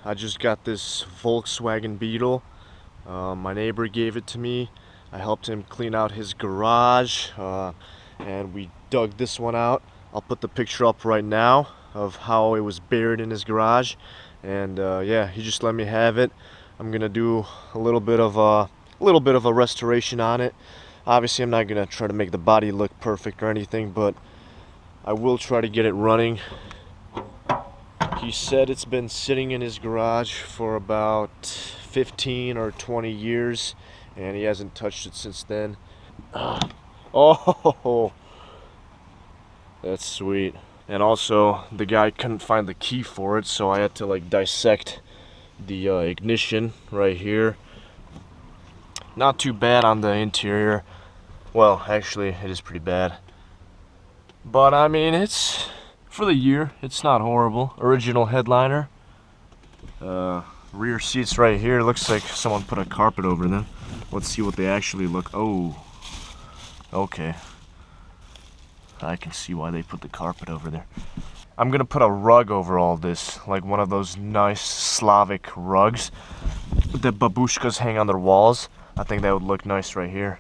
I just got this Volkswagen Beetle. My neighbor gave it to me. I helped him clean out his garage, and we dug this one out. I'll put the picture up right now of how it was buried in his garage. And yeah, he just let me have it. I'm gonna do a little bit of a restoration on it. Obviously, I'm not gonna try to make the body look perfect or anything, but I will try to get it running. He said it's been sitting in his garage for about 15 or 20 years, and he hasn't touched it since then. Oh, that's sweet. And also, the guy couldn't find the key for it, so I had to like dissect the ignition right here. Not too bad on the interior. Well, actually, it is pretty bad. But I mean, it's for the year, it's not horrible. Original headliner. Rear seats right here. Looks like someone put a carpet over them. Let's see what they actually look. Oh, okay. I can see why they put the carpet over there. I'm gonna put a rug over all this, like one of those nice Slavic rugs that babushkas hang on their walls. I think that would look nice right here.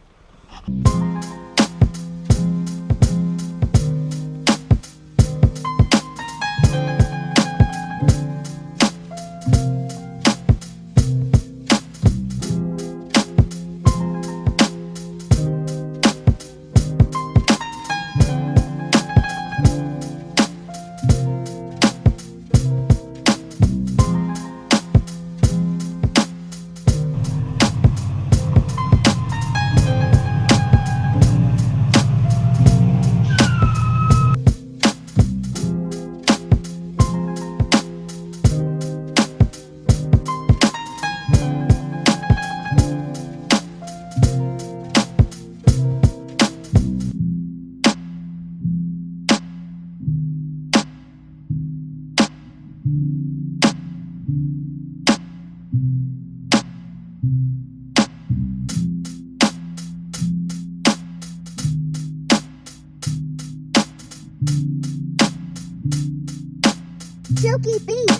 Silky beat.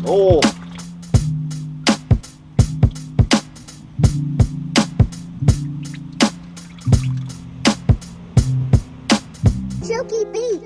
Oh! Silky beat.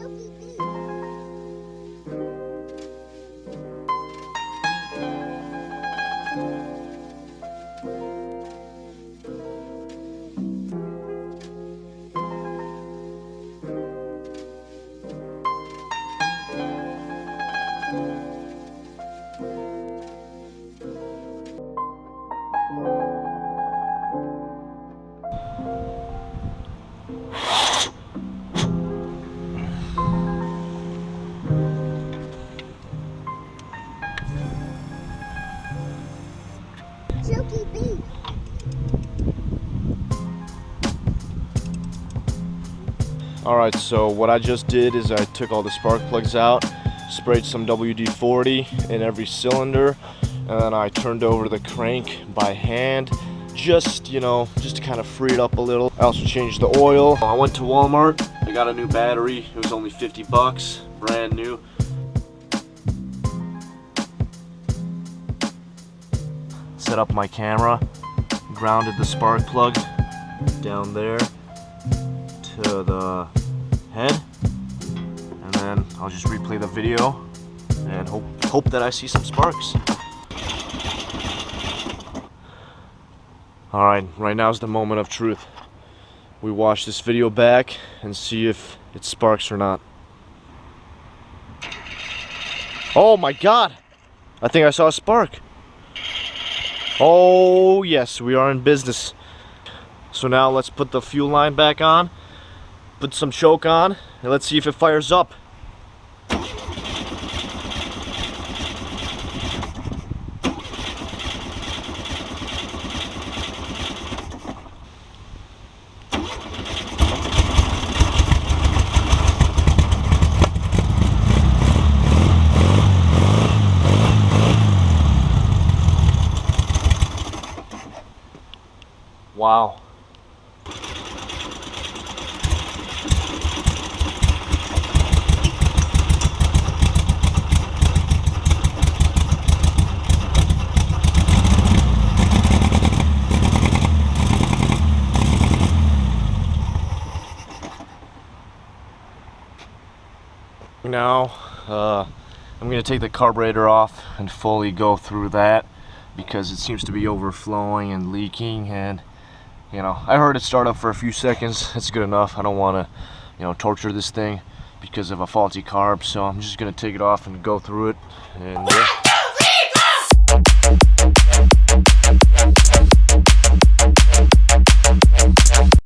Silky beat. Alright, so what I just did is I took all the spark plugs out, sprayed some WD-40 in every cylinder, and then I turned over the crank by hand, just to kind of free it up a little. I also changed the oil. I went to Walmart, I got a new battery. It was only 50 bucks, brand new. Set up my camera, grounded the spark plug down there to the head, and then I'll just replay the video and hope that I see some sparks. Alright, right now is the moment of truth. We watch this video back and see if it sparks or not. Oh my god! I think I saw a spark. Oh yes, we are in business. So now let's put the fuel line back on, put some choke on, and let's see if it fires up. Wow. Now, I'm going to take the carburetor off and fully go through that because it seems to be overflowing and leaking, and you know, I heard it start up for a few seconds. That's good enough. I don't want to, you know, torture this thing because of a faulty carb, so I'm just going to take it off and go through it, and yeah.